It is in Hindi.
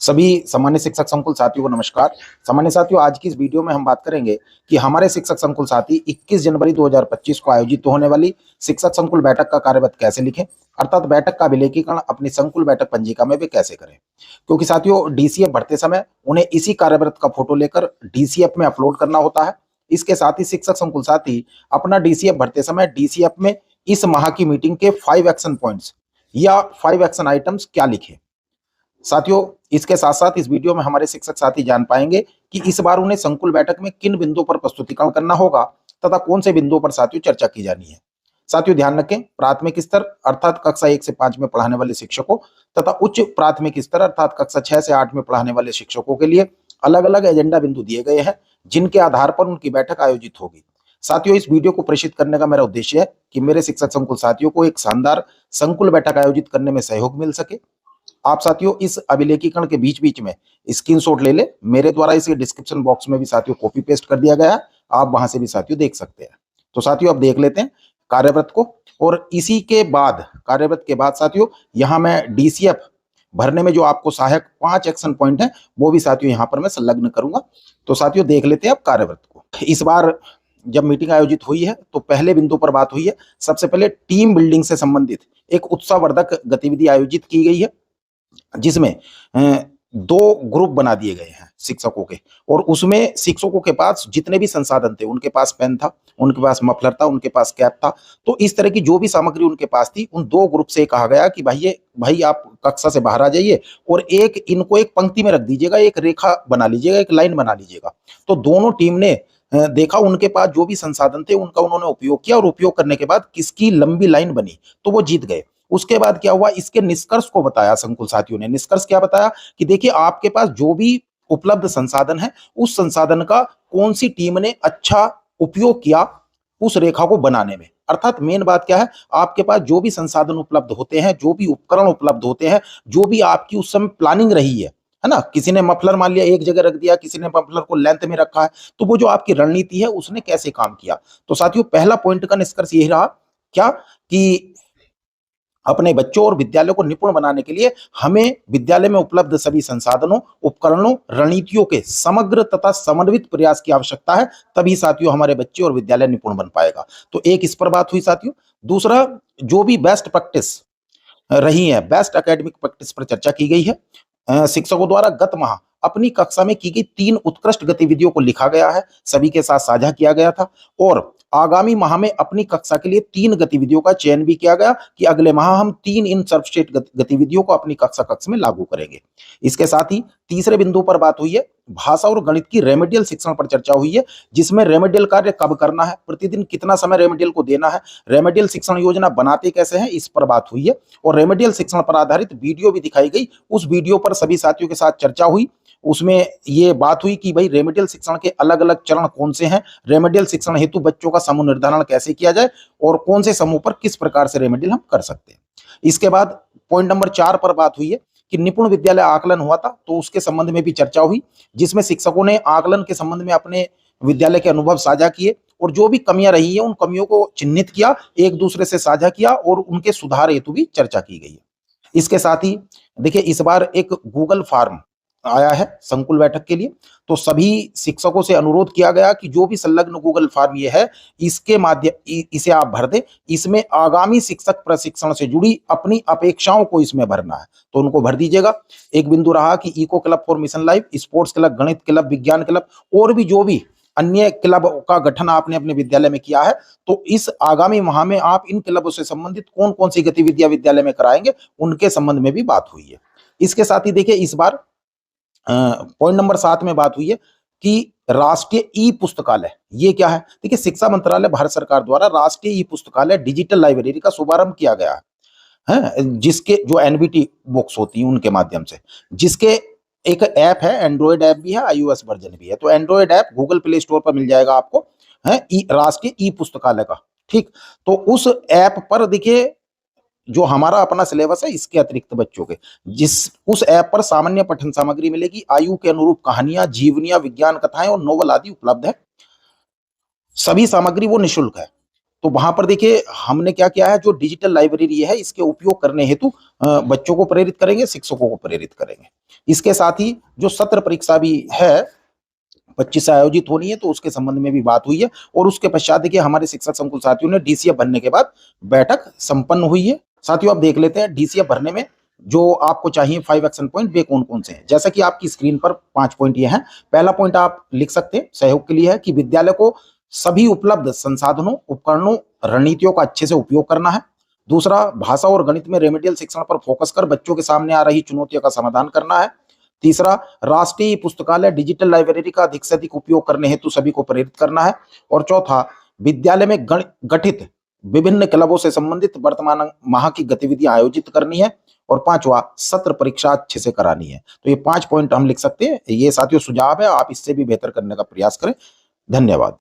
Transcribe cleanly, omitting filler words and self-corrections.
सभी सामान्य शिक्षक संकुल साथियों को नमस्कार। सामान्य साथियों, आज की इस वीडियो में हम बात करेंगे कि हमारे शिक्षक संकुल साथी 21 जनवरी 2025 को आयोजित होने वाली शिक्षक संकुल बैठक का कार्यवत कैसे लिखें, अर्थात बैठक का अभिलेखीकरण अपनी संकुल बैठक पंजिका में भी कैसे करें। क्योंकि साथियों, डीसीएफ भरते समय उन्हें इसी कार्यव्रत का फोटो लेकर डीसीएफ में अपलोड करना होता है। इसके साथ ही शिक्षक संकुल साथी अपना डीसीएफ भरते समय डीसीएफ में इस माह की मीटिंग के 5 एक्शन पॉइंट्स या 5 एक्शन आइटम्स क्या लिखे। साथियों, इसके साथ साथ इस वीडियो में हमारे शिक्षक साथी जान पाएंगे कि इस बार उन्हें संकुल बैठक में किन बिंदुओं पर प्रस्तुतिकरण करना होगा तथा कौन से बिंदुओं पर साथियों चर्चा की जानी है। साथियों, ध्यान रखें, प्राथमिक स्तर अर्थात कक्षा 1 से 5 में पढ़ाने वाले शिक्षकों तथा उच्च प्राथमिक स्तर अर्थात कक्षा 6 से 8 में पढ़ाने वाले शिक्षकों के लिए अलग अलग एजेंडा बिंदु दिए गए हैं, जिनके आधार पर उनकी बैठक आयोजित होगी। साथियों, इस वीडियो को प्रेषित करने का मेरा उद्देश्य है कि मेरे शिक्षक संकुल साथियों को एक शानदार संकुल बैठक आयोजित करने में सहयोग मिल सके। आप साथियों इस अभिलेखीकरण के बीच बीच में स्क्रीनशॉट ले ले, मेरे द्वारा इसे डिस्क्रिप्शन बॉक्स में भी साथियों कॉपी पेस्ट कर दिया गया है, आप वहां से भी साथियों देख सकते हैं। तो साथियों, अब देख लेते हैं कार्यव्रत को, और इसी के बाद कार्यव्रत के बाद साथियों यहाँ मैं डीसीएफ भरने में जो आपको सहायक 5 एक्शन पॉइंट है वो भी साथियों यहाँ पर मैं संलग्न करूंगा। तो साथियों देख लेते हैं अब कार्यव्रत को। इस बार जब मीटिंग आयोजित हुई है तो पहले बिंदु पर बात हुई है, सबसे पहले टीम बिल्डिंग से संबंधित एक उत्साहवर्धक गतिविधि आयोजित की गई है, जिसमें 2 ग्रुप बना दिए गए हैं शिक्षकों के, और उसमें शिक्षकों के पास जितने भी संसाधन थे, उनके पास पेन था, उनके पास मफलर था, उनके पास कैप था। तो इस तरह की जो भी सामग्री उनके पास थी, उन 2 ग्रुप से कहा गया कि भाई आप कक्षा से बाहर आ जाइए और इनको एक पंक्ति में रख दीजिएगा, एक रेखा बना लीजिएगा, एक लाइन बना लीजिएगा। तो दोनों टीम ने देखा, उनके पास जो भी संसाधन थे उनका उन्होंने उपयोग किया, और उपयोग करने के बाद किसकी लंबी लाइन बनी तो वो जीत गए। उसके बाद क्या हुआ, इसके निष्कर्ष को बताया संकुल साथियों ने। निष्कर्ष क्या बताया कि देखिए, आपके पास जो भी उपलब्ध संसाधन है, उस संसाधन का कौन सी टीम ने अच्छा उपयोग किया उस रेखा को बनाने में। अर्थात मेन बात क्या है, आपके पास जो भी संसाधन उपलब्ध होते हैं, जो भी उपकरण उपलब्ध होते हैं, जो भी आपकी उस समय प्लानिंग रही है ना, किसी ने मफलर मान लिया एक जगह रख दिया, किसी ने मफलर को लेंथ में रखा है, तो वो जो आपकी रणनीति है उसने कैसे काम किया। तो साथियों, पहला पॉइंट का निष्कर्ष यही रहा क्या कि अपने बच्चों और विद्यालय को निपुण बनाने के लिए हमें विद्यालय में उपलब्ध सभी संसाधनों, उपकरणों, रणनीतियों के समग्र तथा समन्वित प्रयास की आवश्यकता है, तभी साथियों हमारे बच्चे और विद्यालय निपुण बन पाएगा। तो एक इस पर बात हुई साथियों। दूसरा, जो भी बेस्ट प्रैक्टिस रही है, बेस्ट एकेडमिक प्रैक्टिस पर चर्चा की गई है। शिक्षकों द्वारा गत माह अपनी कक्षा में की गई 3 उत्कृष्ट गतिविधियों को लिखा गया है, सभी के साथ साझा किया गया था, और आगामी माह में अपनी कक्षा के लिए 3 गतिविधियों का चयन भी किया गया कि अगले माह हम 3 इन सर्वश्रेष्ठ गतिविधियों को अपनी कक्षा कक्ष में लागू करेंगे। इसके साथ ही तीसरे बिंदु पर बात हुई है, भाषा और गणित की रेमेडियल शिक्षण पर चर्चा हुई है, जिसमें रेमेडियल कार्य कब करना है, प्रतिदिन कितना समय रेमेडियल को देना है, रेमेडियल शिक्षण योजना बनाते कैसे हैं, इस पर बात हुई है, और रेमेडियल शिक्षण पर आधारित वीडियो भी दिखाई गई। उस वीडियो पर सभी साथियों के साथ चर्चा हुई। उसमें ये बात हुई कि भाई रेमेडियल शिक्षण के अलग अलग चरण कौन से हैं, रेमेडियल शिक्षण हेतु बच्चों का समूह निर्धारण कैसे किया जाए, और कौन से समूह पर किस प्रकार से रेमेडियल हम कर सकते हैं। इसके बाद पॉइंट नंबर 4 पर बात हुई है कि निपुण विद्यालय आकलन हुआ था, तो उसके संबंध में भी चर्चा हुई, जिसमें शिक्षकों ने आकलन के संबंध में अपने विद्यालय के अनुभव साझा किए, और जो भी कमियां रही है उन कमियों को चिन्हित किया, एक दूसरे से साझा किया, और उनके सुधार हेतु भी चर्चा की गई है। इसके साथ ही देखिए, इस बार एक गूगल फॉर्म आया है संकुल बैठक के लिए, तो सभी शिक्षकों से अनुरोध किया गया कि जो भी संलग्न गूगल फॉर्म ये है, इसके माध्यम इसे आप भर दें। इसमें आगामी शिक्षक प्रशिक्षण से जुड़ी अपनी अपेक्षाओं को इसमें भरना है, तो उनको भर दीजिएगा। एक बिंदु रहा कि eco club for mission life, sports club, गणित क्लब, विज्ञान क्लब, और भी जो भी अन्य क्लब का गठन आपने अपने विद्यालय में किया है, तो इस आगामी माह में आप इन क्लबों से संबंधित कौन कौन सी गतिविधियां विद्यालय में कराएंगे, उनके संबंध में भी बात हुई है। इसके साथ ही देखिए, इस बार पॉइंट नंबर 7 में बात हुई है कि राष्ट्रीय ई पुस्तकालय ये क्या है। देखिए, शिक्षा मंत्रालय भारत सरकार द्वारा राष्ट्रीय ई पुस्तकालय डिजिटल लाइब्रेरी का शुभारंभ किया गया है, जिसके जो एनबीटी बुक्स होती हैं उनके माध्यम से, जिसके एक ऐप है, एंड्रॉयड ऐप भी है, आईओएस वर्जन भी है। तो Android app Google play store पर मिल जाएगा आपको, है राष्ट्रीय ई पुस्तकालय का। ठीक, तो उस ऐप पर देखिए, जो हमारा अपना सिलेबस है इसके अतिरिक्त बच्चों के उस ऐप पर सामान्य पठन सामग्री मिलेगी, आयु के अनुरूप कहानियां, जीवनियां, विज्ञान कथाएं और नोवेल आदि उपलब्ध है। सभी सामग्री वो निःशुल्क है। तो वहां पर देखिए हमने क्या किया है, जो डिजिटल लाइब्रेरी है इसके उपयोग करने हेतु बच्चों को प्रेरित करेंगे, शिक्षकों को प्रेरित करेंगे। इसके साथ ही जो सत्र परीक्षा भी है 25 से आयोजित होनी है, तो उसके संबंध में भी बात हुई है। और उसके पश्चात देखिए हमारे शिक्षक संकुल साथियों ने डीसीएफ बनने के बाद बैठक संपन्न हुई है। साथियों आप देख लेते हैं डीसीएफ भरने में जो आपको चाहिए 5 एक्शन पॉइंट वे कौन कौन से हैं। जैसा कि आपकी स्क्रीन पर 5 पॉइंट ये हैं। पहला पॉइंट आप लिख सकते हैं, सहयोग के लिए है कि विद्यालय को सभी उपलब्ध संसाधनों, उपकरणों, रणनीतियों का अच्छे से उपयोग करना है। दूसरा, भाषा और गणित में रेमेडियल शिक्षण पर फोकस कर बच्चों के सामने आ रही चुनौतियों का समाधान करना है। तीसरा, राष्ट्रीय पुस्तकालय डिजिटल लाइब्रेरी का अधिक से अधिक उपयोग करने हेतु सभी को प्रेरित करना है। और चौथा, विद्यालय में गठित विभिन्न क्लबों से संबंधित वर्तमान माह की गतिविधियां आयोजित करनी है। और पांचवा, सत्र परीक्षा अच्छे से करानी है। तो ये 5 पॉइंट हम लिख सकते हैं। ये साथियों सुझाव है, आप इससे भी बेहतर करने का प्रयास करें। धन्यवाद।